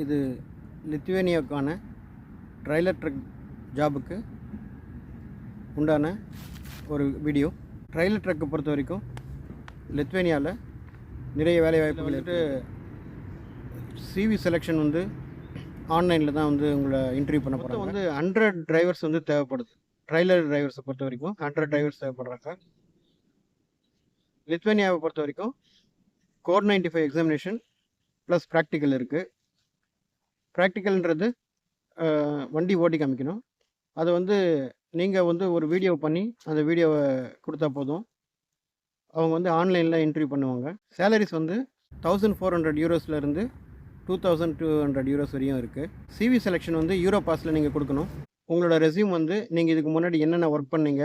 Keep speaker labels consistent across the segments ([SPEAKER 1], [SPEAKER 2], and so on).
[SPEAKER 1] இது லித்துவேனியாவுக்கான trailer drug ஜாபுக்கு உண்டான ஒரு வீடியோ. ட்ரைலர் ட்ரக்கை பொறுத்த வரைக்கும் லித்துவேனியாவில் நிறைய வேலைவாய்ப்புகள் இருக்குது. சிவி செலெக்ஷன் வந்து ஆன்லைனில் தான் வந்து உங்களை இன்டர்வியூ பண்ண போகிறாங்க. வந்து 100 டிரைவர்ஸ் வந்து தேவைப்படுது. ட்ரைலர் டிரைவர்ஸை பொறுத்த வரைக்கும் 100 டிரைவர்ஸ் தேவைப்படுறாங்க. லித்துவேனியாவை பொறுத்த வரைக்கும் கோட் 95 எக்ஸாமினேஷன் ப்ளஸ் ப்ராக்டிக்கல் இருக்குது. ப்ராக்டிக்கல்ன்றது வண்டி ஓட்டி காமிக்கணும். அதை வந்து நீங்கள் வந்து ஒரு வீடியோ பண்ணி அந்த வீடியோவை கொடுத்தா போதும். அவங்க வந்து ஆன்லைனில் இன்டர்வியூ பண்ணுவாங்க. சேலரிஸ் வந்து 1400 யூரோஸ்லேருந்து 2200 யூரோஸ் வரையும் இருக்குது. சிவி செலெக்ஷன் வந்து யூரோ பாஸில் நீங்கள் கொடுக்கணும். உங்களோட ரெஸ்யூம் வந்து நீங்கள் இதுக்கு முன்னாடி என்னென்ன ஒர்க் பண்ணீங்க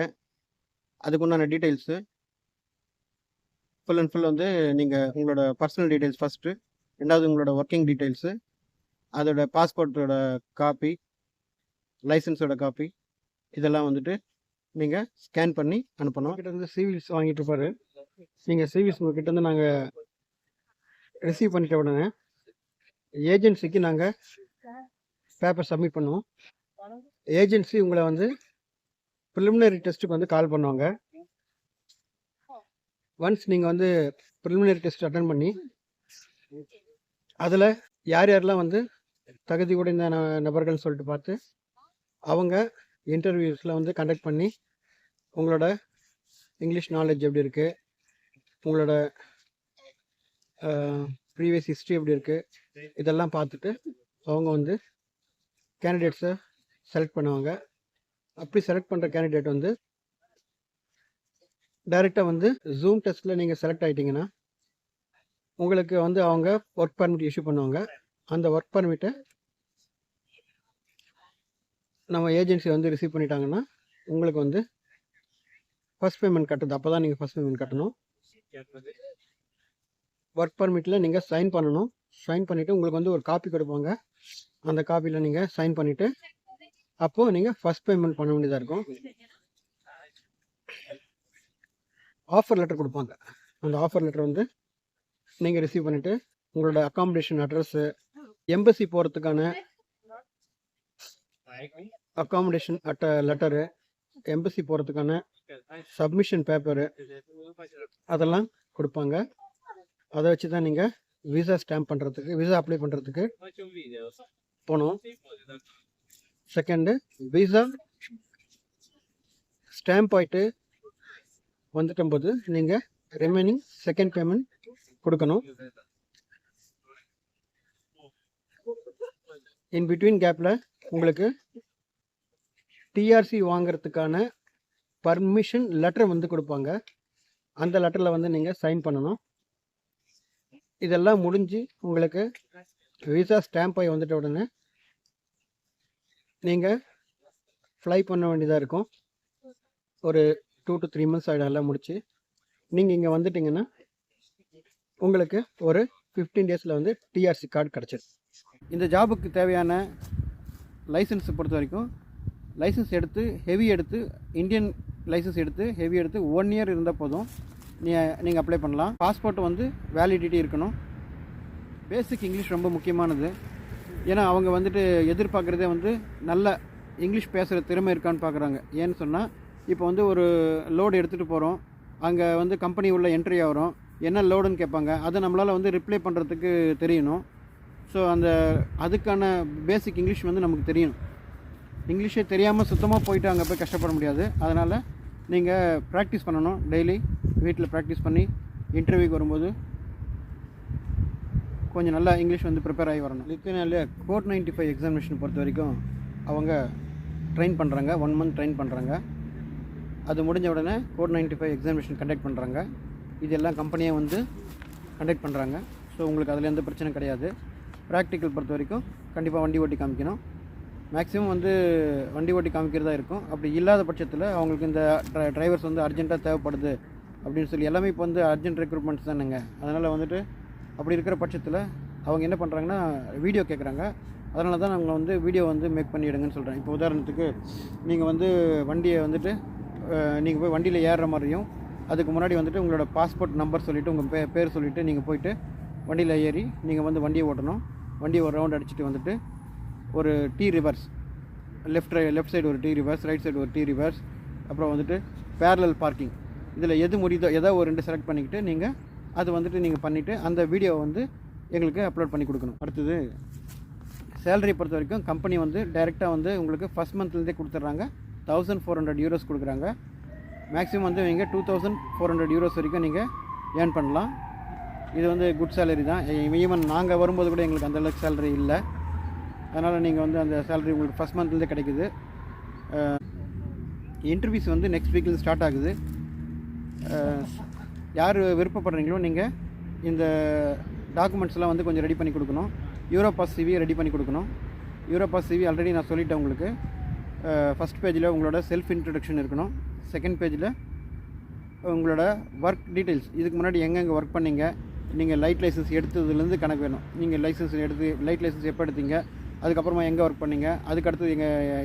[SPEAKER 1] அதுக்குண்டான டீட்டெயில்ஸு ஃபுல் அண்ட் ஃபுல் வந்து நீங்கள் உங்களோட பர்சனல் டீட்டெயில்ஸ் ஃபஸ்ட்டு, ரெண்டாவது உங்களோட ஒர்க்கிங் டீட்டெயில்ஸு, அதோட பாஸ்போர்ட்டோட காப்பி, லைசன்ஸோட காப்பி, இதெல்லாம் வந்துட்டு நீங்கள் ஸ்கேன் பண்ணி அனுப்பணும். கிட்டேருந்து சிவில்ஸ் வாங்கிட்டு இருப்பார். நீங்கள் சிவில்ஸ் உங்ககிட்டேருந்து நாங்கள் ரிசீவ் பண்ணிட்ட உடனே ஏஜென்சிக்கு நாங்கள் பேப்பர் சப்மிட் பண்ணுவோம். ஏஜென்சி உங்களை வந்து ப்ரிலிமினரி டெஸ்ட்டுக்கு வந்து கால் பண்ணுவாங்க. ஒன்ஸ் நீங்கள் வந்து ப்ரிலிமினரி டெஸ்ட் அட்டன் பண்ணி அதில் யார் யாரெல்லாம் வந்து தகுதி உடைந்த நபர்கள்னு சொல்லிட்டு பார்த்து அவங்க இன்டர்வியூஸில் வந்து கண்டக்ட் பண்ணி உங்களோட இங்கிலீஷ் நாலேஜ் எப்படி இருக்குது, உங்களோட ப்ரீவியஸ் ஹிஸ்ட்ரி எப்படி இருக்குது, இதெல்லாம் பார்த்துட்டு அவங்க வந்து கேண்டிடேட்ஸை செலக்ட் பண்ணுவாங்க. அப்படி செலக்ட் பண்ணுற கேண்டிடேட் வந்து டைரெக்டாக வந்து ஜூம் டெஸ்ட்டில் நீங்கள் செலக்ட் ஆகிட்டிங்கன்னா உங்களுக்கு வந்து அவங்க ஒர்க் பர்மிட் இஷ்யூ பண்ணுவாங்க. அந்த ஒர்க் பர்மிட்டை நம்ம ஏஜென்சி வந்து ரிசீவ் பண்ணிட்டாங்கன்னா உங்களுக்கு வந்து ஃபஸ்ட் பேமெண்ட் கட்டுது. அப்போ தான் நீங்கள் ஃபஸ்ட் பேமெண்ட் கட்டணும். ஒர்க் பர்மிட்டில் நீங்கள் சைன் பண்ணணும். சைன் பண்ணிவிட்டு உங்களுக்கு வந்து ஒரு காப்பி கொடுப்பாங்க. அந்த காப்பியில் நீங்கள் சைன் பண்ணிவிட்டு அப்போது நீங்கள் ஃபஸ்ட் பேமெண்ட் பண்ண வேண்டியதாக இருக்கும். ஆஃபர் லெட்டர் கொடுப்பாங்க. அந்த ஆஃபர் லெட்டர் வந்து நீங்கள் ரிசீவ் பண்ணிவிட்டு உங்களோட அக்காமடேஷன் அட்ரஸ்ஸு, எம்பசி போகிறதுக்கான அக்காமடேஷன் லெட்டரு, எம்பசி போகிறதுக்கான சப்மிஷன் பேப்பரு, அதெல்லாம் கொடுப்பாங்க. அதை வச்சு தான் நீங்கள் விசா ஸ்டாம்ப் பண்ணுறதுக்கு, விசா அப்ளை பண்ணுறதுக்கு போகணும். செகண்டு, விசா ஸ்டாம்ப் ஆகிட்டு வந்துட்டும்போது நீங்கள் ரிமைனிங் செகண்ட் பேமெண்ட் கொடுக்கணும். இன் பிட்வீன் கேப்பில் உங்களுக்கு டிஆர்சி வாங்கிறதுக்கான பர்மிஷன் லெட்டர் வந்து கொடுப்பாங்க. அந்த லெட்டரில் வந்து நீங்கள் சைன் பண்ணணும். இதெல்லாம் முடிஞ்சு உங்களுக்கு விசா ஸ்டாம்ப் ஆகி வந்துட்ட உடனே நீங்கள் ஃப்ளை பண்ண வேண்டியதாக இருக்கும். ஒரு 2 to 3 months ஆகிடும் எல்லாம் முடிச்சு. நீங்கள் இங்கே வந்துட்டிங்கன்னா உங்களுக்கு ஒரு 15 days வந்து டிஆர்சி கார்டு கிடச்சிடும். இந்த ஜாபுக்கு தேவையான லைசன்ஸை பொறுத்த வரைக்கும் லைசன்ஸ் எடுத்து ஹெவி எடுத்து இந்தியன் லைசன்ஸ் எடுத்து ஹெவி எடுத்து 1 year இருந்தால் போதும், நீங்கள் அப்ளை பண்ணலாம். பாஸ்போர்ட் வந்து வேலிடிட்டி இருக்கணும். பேசிக் இங்கிலீஷ் ரொம்ப முக்கியமானது. ஏன்னா அவங்க வந்துட்டு எதிர்பார்க்குறதே வந்து நல்ல இங்கிலீஷ் பேசுகிற திறமை இருக்கான்னு பார்க்குறாங்க. ஏன்னு சொன்னால் இப்போ வந்து ஒரு லோடு எடுத்துகிட்டு போகிறோம், அங்கே வந்து கம்பெனி உள்ள என்ட்ரி ஆகிறோம், என்ன லோடுன்னு கேட்பாங்க. அதை நம்மளால் வந்து ரிப்ளை பண்ணுறதுக்கு தெரியணும். ஸோ அதுக்கான பேசிக் இங்கிலீஷ் வந்து நமக்கு தெரியணும். இங்கிலீஷே தெரியாமல் சுத்தமாக போயிட்டு அங்கே போய் கஷ்டப்பட முடியாது. அதனால் நீங்கள் ப்ராக்டிஸ் பண்ணணும். டெய்லி வீட்டில் ப்ராக்டிஸ் பண்ணி இன்டர்வியூக்கு வரும்போது கொஞ்சம் நல்லா இங்கிலீஷ் வந்து ப்ரிப்பேர் ஆகி வரணும். லித்துவேனியாவில் கோட் 95 எக்ஸாமினேஷன் பொறுத்த வரைக்கும் அவங்க ட்ரெயின் பண்ணுறாங்க. 1 month ட்ரெயின் பண்ணுறாங்க. அது முடிஞ்ச உடனே கோட் 95 எக்ஸாமினேஷன் கண்டக்ட் பண்ணுறாங்க. இது எல்லாம் கம்பெனியை வந்து கண்டக்ட் பண்ணுறாங்க. ஸோ உங்களுக்கு அதில் எந்த பிரச்சனை கிடையாது. ப்ராக்டிக்கல் பொறுத்த வரைக்கும் கண்டிப்பாக வண்டி ஓட்டி காமிக்கணும். மேக்ஸிமம் வந்து வண்டி ஓட்டி காமிக்கிறதா இருக்கும். அப்படி இல்லாத பட்சத்தில் அவங்களுக்கு இந்த டிரைவர்ஸ் வந்து அர்ஜென்ட்டாக தேவைப்படுது அப்படின்னு சொல்லி, எல்லாமே இப்போ வந்து அர்ஜென்ட் ரெக்ரூட்மெண்ட்ஸ் தானுங்க. அதனால் வந்துட்டு அப்படி இருக்கிற பட்சத்தில் அவங்க என்ன பண்ணுறாங்கன்னா வீடியோ கேட்குறாங்க. அதனால தான் நாங்கள் வந்து வீடியோ வந்து மேக் பண்ணிவிடுங்கன்னு சொல்கிறேன். இப்போ உதாரணத்துக்கு நீங்கள் வந்து வண்டியை வந்துட்டு நீங்கள் போய் வண்டியில் ஏறுற மாதிரியும், அதுக்கு முன்னாடி வந்துட்டு உங்களோட பாஸ்போர்ட் நம்பர் சொல்லிவிட்டு உங்கள் பேர் சொல்லிவிட்டு நீங்கள் போயிட்டு வண்டியில் ஏறி நீங்கள் வந்து வண்டியை ஓட்டணும். வண்டி ஒரு ரவுண்ட் அடிச்சுட்டு வந்துட்டு ஒரு டீ ரிவர்ஸ், லெஃப்ட் சைடு ஒரு டீ ரிவர்ஸ், ரைட் சைடு ஒரு டீ ரிவர்ஸ், அப்புறம் வந்துட்டு பேரலல் பார்க்கிங். இதில் எது முடியுதோ ஏதோ ஒரு 2 செலக்ட் பண்ணிக்கிட்டு நீங்கள் அது வந்துட்டு நீங்கள் பண்ணிவிட்டு அந்த வீடியோவை வந்து எங்களுக்கு அப்லோட் பண்ணி கொடுக்கணும். அடுத்தது சேலரி பொறுத்த வரைக்கும் கம்பெனி வந்து டைரெக்டாக வந்து உங்களுக்கு ஃபஸ்ட் மந்த்லேருந்தே கொடுத்துட்றாங்க. 1400 யூரோஸ் கொடுக்குறாங்க. மேக்ஸிமம் வந்து நீங்கள் 2400 யூரோஸ் வரைக்கும் நீங்கள் ஏர்ன் பண்ணலாம். இது வந்து குட் சேலரி தான். ஈவன் நாங்கள் வரும்போது கூட எங்களுக்கு அந்தளவுக்கு சேலரி இல்லை. அதனால் நீங்கள் வந்து அந்த சேலரி உங்களுக்கு ஃபஸ்ட் மந்த்லேருந்தே கிடைக்குது. இன்டர்வியூஸ் வந்து நெக்ஸ்ட் வீக்கில் ஸ்டார்ட் ஆகுது. யார் விருப்பப்படுறீங்களோ நீங்கள் இந்த டாக்குமெண்ட்ஸ்லாம் வந்து கொஞ்சம் ரெடி பண்ணி கொடுக்கணும். யூரோபாஸ் சிவி ரெடி பண்ணி கொடுக்கணும். யூரோபாஸ் சிவி ஆல்ரெடி நான் சொல்லிட்டேன் உங்களுக்கு. ஃபஸ்ட் பேஜில் உங்களோட செல்ஃப் இன்ட்ரடக்ஷன் இருக்கணும். செகண்ட் பேஜில் உங்களோட ஒர்க் டீட்டெயில்ஸ், இதுக்கு முன்னாடி எங்கெங்கே ஒர்க் பண்ணீங்க, நீங்கள் லைட் லைசன்ஸ் எடுத்ததுலேருந்து கணக்கு வேணும். நீங்கள் லைட் லைசன்ஸ் எப்போ எடுத்தீங்க, அதுக்கப்புறமா எங்கே ஒர்க் பண்ணீங்க, அதுக்கடுத்து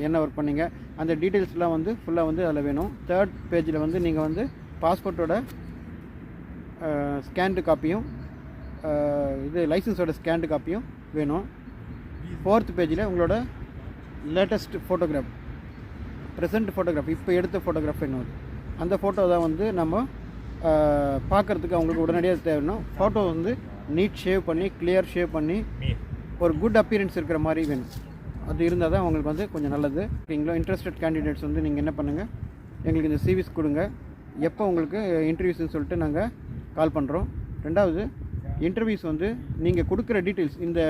[SPEAKER 1] என்ன ஒர்க் பண்ணீங்க, அந்த டீட்டெயில்ஸ்லாம் வந்து ஃபுல்லாக வந்து அதில் வேணும். தேர்ட் பேஜில் வந்து நீங்கள் வந்து பாஸ்போர்ட்டோட ஸ்கேன்டு காப்பியும் இது லைசன்ஸோட ஸ்கேன்டு காப்பியும் வேணும். ஃபோர்த் பேஜில் உங்களோட லேட்டஸ்ட் ஃபோட்டோகிராஃப், ப்ரெசண்ட் ஃபோட்டோகிராஃப், இப்போ எடுத்த ஃபோட்டோகிராஃப் வேணும். அந்த ஃபோட்டோ தான் வந்து நம்ம பார்க்குறதுக்கு அவங்களுக்கு உடனடியாக தேவைன்னா ஃபோட்டோ வந்து நீட் ஷேவ் பண்ணி கிளியர் ஷேவ் பண்ணி ஒரு குட் அப்பியரன்ஸ் இருக்கிற மாதிரி வேணும். அது இருந்தால் தான் உங்களுக்கு வந்து கொஞ்சம் நல்லது. ஓகேங்களா? இன்ட்ரெஸ்டட் கேண்டிடேட்ஸ் வந்து நீங்கள் என்ன பண்ணுங்கள், எங்களுக்கு இந்த சிவிஸ் கொடுங்க. எப்போ உங்களுக்கு இன்டர்வியூஸ்ன்னு சொல்லிட்டு நாங்கள் கால் பண்ணுறோம். ரெண்டாவது இன்டர்வியூஸ் வந்து நீங்கள் கொடுக்குற டீட்டெயில்ஸ், இந்த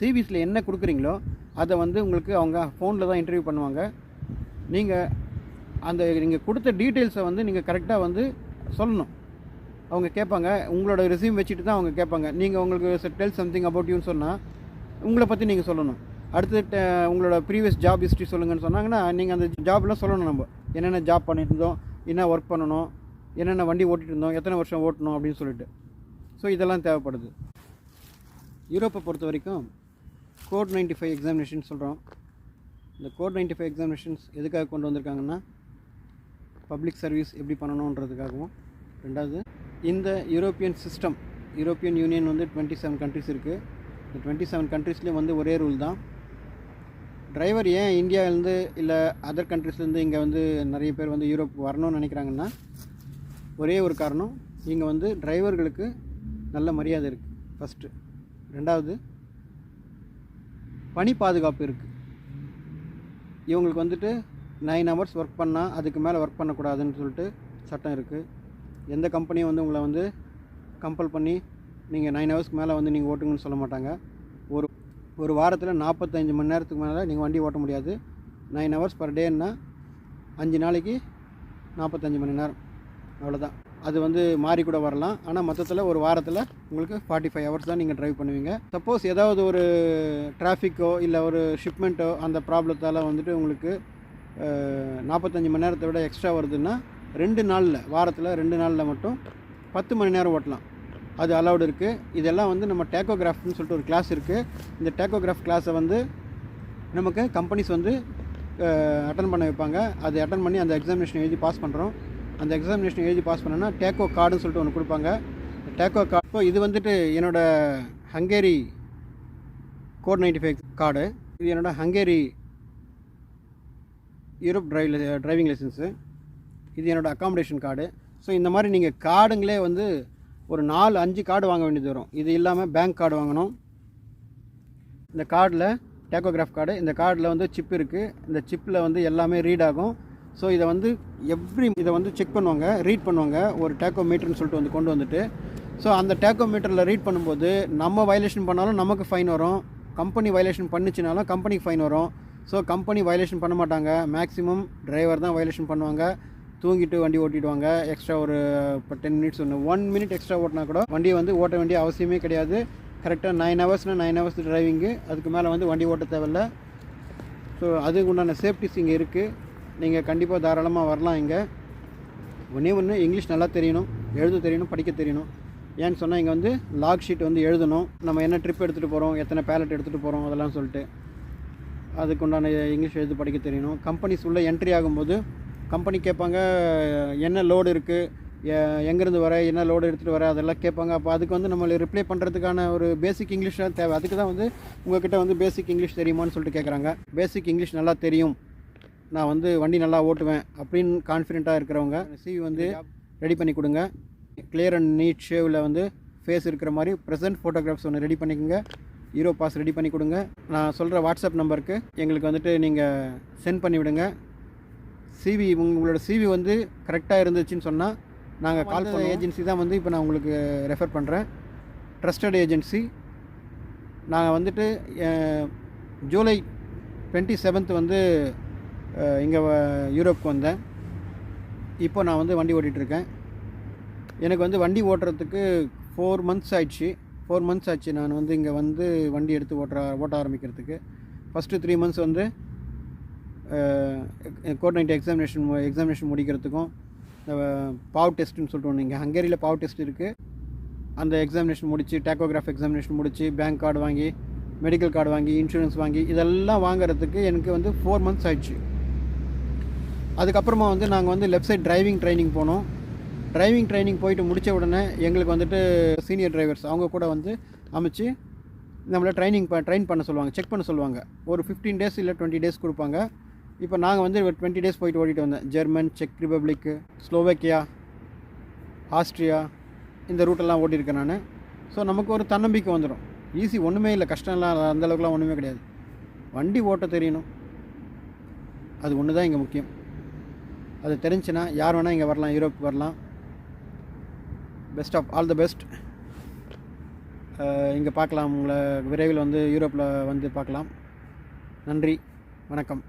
[SPEAKER 1] சிவிஸில் என்ன கொடுக்குறீங்களோ அதை வந்து உங்களுக்கு அவங்க ஃபோனில் தான் இன்டர்வியூ பண்ணுவாங்க. நீங்கள் கொடுத்த டீட்டெயில்ஸை வந்து நீங்கள் கரெக்டாக வந்து சொல்லணும். அவங்க கேட்பாங்க, உங்களோட ரெஸ்யூம் வச்சுட்டு தான் அவங்க கேட்பாங்க. நீங்கள் உங்களுக்கு டெல் சம்திங் அபவுட் யூன்னு சொன்னால் உங்களை பற்றி நீங்கள் சொல்லணும். அடுத்து உங்களோட ப்ரீவியஸ் ஜாப் ஹிஸ்ட்ரி சொல்லுங்கன்னு சொன்னாங்கன்னா நீங்கள் அந்த ஜாப்லாம் சொல்லணும். நம்ம என்னென்ன ஜாப் பண்ணிட்டு இருந்தோம், என்ன ஒர்க் பண்ணணும், என்னென்ன வண்டி ஓட்டிகிட்டு இருந்தோம், எத்தனை வருஷம் ஓட்டணும் அப்படின்னு சொல்லிட்டு. ஸோ இதெல்லாம் தேவைப்படுது. யூரோப்பை பொறுத்த வரைக்கும் கோட் 95 எக்ஸாமினேஷன் சொல்கிறோம். இந்த கோட் 95 எக்ஸாமினேஷன்ஸ் எதுக்காக கொண்டு வந்திருக்காங்கன்னா பப்ளிக் சர்வீஸ் எப்படி பண்ணணுன்றதுக்காகவும், ரெண்டாவது இந்த யூரோப்பியன் சிஸ்டம், யூரோப்பியன் யூனியன் வந்து 27 கண்ட்ரிஸ் இருக்குது. இந்த 27 கண்ட்ரிஸ்லேயும் வந்து ஒரே ரூல் தான். டிரைவர் ஏன் இந்தியாவிலேருந்து இல்லை அதர் கண்ட்ரிஸ்லேருந்து இங்கே வந்து நிறைய பேர் வந்து யூரோப் வரணும்னு நினைக்கிறாங்கன்னா ஒரே ஒரு காரணம், இங்கே வந்து டிரைவர்களுக்கு நல்ல மரியாதை இருக்குது ஃபஸ்ட்டு. ரெண்டாவது பணி பாதுகாப்பு இருக்குது. இவங்களுக்கு வந்துட்டு 9 ஹவர்ஸ் ஒர்க் பண்ணால் அதுக்கு மேலே ஒர்க் பண்ணக்கூடாதுன்னு சொல்லிட்டு சட்டம் இருக்குது. எந்த கம்பெனியும் வந்து உங்களை வந்து கம்பல் பண்ணி நீங்கள் 9 ஹவர்ஸ்க்கு மேலே வந்து நீங்கள் ஓட்டுங்கன்னு சொல்ல மாட்டாங்க. ஒரு வாரத்தில் 45 மணி நேரத்துக்கு மேலே நீங்கள் வண்டி ஓட்ட முடியாது. 9 ஹவர்ஸ் பர் டேன்னா 5 நாளைக்கு 45 மணி நேரம், அவ்வளோதான். அது வந்து மாறி கூட வரலாம். ஆனால் மொத்தத்தில் ஒரு வாரத்தில் உங்களுக்கு 45 ஹவர்ஸ் தான் நீங்கள் ட்ரைவ் பண்ணுவீங்க. சப்போஸ் ஏதாவது ஒரு டிராஃபிக்கோ இல்லை ஒரு ஷிப்மெண்ட்டோ அந்த ப்ராப்ளத்தால் வந்துட்டு உங்களுக்கு 45 மணி நேரத்தை விட எக்ஸ்ட்ரா வருதுன்னா 2 நாளில், வாரத்தில் 2 நாளில் மட்டும் 10 மணி நேரம் ஓட்டலாம். அது அலௌடு இருக்குது. இதெல்லாம் வந்து நம்ம டேக்கோகிராஃப்னு சொல்லிட்டு ஒரு கிளாஸ் இருக்குது. இந்த டேக்கோகிராஃப் கிளாஸை வந்து நமக்கு கம்பெனிஸ் வந்து அட்டன் பண்ண வைப்பாங்க. அது அட்டன் பண்ணி அந்த எக்ஸாமினேஷன் எழுதி பாஸ் பண்ணுறோம். அந்த எக்ஸாமினேஷன் எழுதி பாஸ் பண்ணோன்னா டேக்கோ கார்டுன்னு சொல்லிட்டு ஒன்று கொடுப்பாங்க. டேக்கோ கார்டு, இப்போ இது வந்துட்டு என்னோடய ஹங்கேரி கோட் 95 கார்டு. இது என்னோடய ஹங்கேரி யூரோப் டிரைவிங் லைசன்ஸு. இது என்னோடய அக்காமடேஷன் கார்டு. ஸோ இந்த மாதிரி நீங்கள் கார்டுங்களே வந்து ஒரு 4-5 கார்டு வாங்க வேண்டியது வரும். இது இல்லாமல் பேங்க் கார்டு வாங்கணும். இந்த கார்டில் டேக்கோகிராஃப் கார்டு, இந்த கார்டில் வந்து சிப் இருக்குது. இந்த சிப்பில் வந்து எல்லாமே ரீட் ஆகும். ஸோ இதை வந்து இதை வந்து செக் பண்ணுவாங்க, ரீட் பண்ணுவாங்க. ஒரு டேக்கோ மீட்டர்னு சொல்லிட்டு வந்து கொண்டு வந்துட்டு, ஸோ அந்த டேக்கோ மீட்டரில் ரீட் பண்ணும்போது நம்ம வயலேஷன் பண்ணாலும் நமக்கு ஃபைன் வரும், கம்பெனி வயலேஷன் பண்ணிச்சுனாலும் கம்பெனிக்கு ஃபைன் வரும். ஸோ கம்பெனி வயலேஷன் பண்ண மாட்டாங்க. மேக்ஸிமம் டிரைவர் தான் வயலேஷன் பண்ணுவாங்க. தூங்கிட்டு வண்டி ஓட்டிடுவாங்க. எக்ஸ்ட்ரா ஒரு இப்போ 10 மினிட்ஸ் 1 மினிட் எக்ஸ்ட்ரா ஓட்டினா கூட வண்டியை வந்து ஓட்ட வேண்டிய அவசியமே கிடையாது. கரெக்டாக 9 ஹவர்ஸ்னால் 9 ஹவர்ஸ் டிரைவிங்கு, அதுக்கு மேலே வந்து வண்டி ஓட்ட தேவையில்லை. ஸோ அதுக்கு உண்டான சேஃப்டிஸ் இங்கே இருக்குது. நீங்கள் கண்டிப்பாக தாராளமாக வரலாம். இங்கே ஒன்று இங்கிலீஷ் நல்லா தெரியணும், எழுத தெரியணும், படிக்க தெரியணும். ஏன்னு சொன்னால் இங்கே வந்து லாக் ஷீட் வந்து எழுதணும். நம்ம என்ன ட்ரிப் எடுத்துகிட்டு போகிறோம், எத்தனை பேலட் எடுத்துகிட்டு போகிறோம், அதெல்லாம் சொல்லிட்டு அதுக்கு உண்டான இங்கிலீஷ் எழுத படிக்க தெரியணும். கம்பெனிஸ் உள்ளே என்ட்ரி ஆகும்போது கம்பெனி கேட்பாங்க என்ன லோடு இருக்குது, எங்கேருந்து வர, என்ன லோடு எடுத்துகிட்டு வர, அதெல்லாம் கேட்பாங்க. அப்போ அதுக்கு வந்து நம்மளை ரிப்ளை பண்ணுறதுக்கான ஒரு பேசிக் இங்கிலீஷ் தான் தேவை. அதுக்கு தான் வந்து உங்கள்கிட்ட வந்து பேசிக் இங்கிலீஷ் தெரியுமான்னு சொல்லிட்டு கேட்குறாங்க. பேசிக் இங்கிலீஷ் நல்லா தெரியும், நான் வந்து வண்டி நல்லா ஓட்டுவேன் அப்படின்னு கான்ஃபிடென்ட்டாக இருக்கிறவங்க சிவி வந்து ரெடி பண்ணி கொடுங்க. கிளியர் அண்ட் நீட் ஷேவில் வந்து ஃபேஸ் இருக்கிற மாதிரி ப்ரெசென்ட் ஃபோட்டோகிராஃப்ஸ் ஒன்று ரெடி பண்ணிக்கோங்க. ஹீரோ பாஸ் ரெடி பண்ணி கொடுங்க. நான் சொல்கிற வாட்ஸ்அப் நம்பருக்கு எங்களுக்கு வந்துட்டு நீங்கள் சென்ட் பண்ணிவிடுங்க. சிவி உங்களோட சிவி வந்து கரெக்டாக இருந்துச்சுன்னு சொன்னால் நாங்கள் கால் பண்ண ஏஜென்சி தான் வந்து இப்போ நான் உங்களுக்கு ரெஃபர் பண்ணுறேன். Trusted agency. நாங்கள் வந்துட்டு ஜூலை 27 வந்து இங்கே யூரோப்புக்கு வந்தேன். இப்போ நான் வந்து வண்டி ஓட்டிகிட்ருக்கேன். எனக்கு வந்து வண்டி ஓட்டுறதுக்கு 4 months ஆயிடுச்சு. 4 months ஆச்சு நான் வந்து இங்கே வந்து வண்டி எடுத்து ஓட்ட ஆரம்பிக்கிறதுக்கு. ஃபஸ்ட்டு 3 months வந்து கோட் 90 எக்ஸாமினேஷன் முடிக்கிறதுக்கும், பாவ் டெஸ்ட்டுன்னு சொல்லிட்டு ஒன்று இங்கே ஹங்கேரியில் பாவ் டெஸ்ட் இருக்குது. அந்த எக்ஸாமினேஷன் முடித்து, டேக்கோகிராஃப் எக்ஸாமினேஷன் முடித்து, பேங்க் கார்டு வாங்கி, மெடிக்கல் கார்டு வாங்கி, இன்சூரன்ஸ் வாங்கி, இதெல்லாம் வாங்குறதுக்கு எனக்கு வந்து 4 months ஆயிடுச்சு. அதுக்கப்புறமா வந்து நாங்கள் வந்து லெஃப்ட் சைட் டிரைவிங் ட்ரைனிங் போனோம். டிரைவிங் ட்ரைனிங் போயிட்டு முடித்த உடனே எங்களுக்கு வந்துட்டு சீனியர் டிரைவர்ஸ் அவங்க கூட வந்து அமைச்சு நம்மளை ட்ரெயின் பண்ண சொல்லுவாங்க, செக் பண்ண சொல்லுவாங்க. ஒரு 15 days இல்லை 20 days கொடுப்பாங்க. இப்போ நாங்கள் வந்து 20 days போயிட்டு ஓட்டிகிட்டு வந்தேன். ஜெர்மன், செக் ரிப்பப்ளிக்கு, ஸ்லோவேக்கியா, ஆஸ்ட்ரியா, இந்த ரூட்டெல்லாம் ஓட்டியிருக்கேன் நான். ஸோ நமக்கு ஒரு தன்னம்பிக்கை வந்துடும். ஈஸி, ஒன்றுமே இல்லை, கஷ்டம்லாம் அந்தளவுக்குலாம் ஒன்றுமே கிடையாது. வண்டி ஓட்ட தெரியணும், அது ஒன்று தான் இங்கே முக்கியம். அது தெரிஞ்சுன்னா யார் வேணால் இங்கே வரலாம், யூரோப்புக்கு வரலாம். Best of all the best. இங்கே பார்க்கலாம், உங்களை விரைவில் வந்து யூரோப்பில் வந்து பார்க்கலாம். நன்றி, வணக்கம்.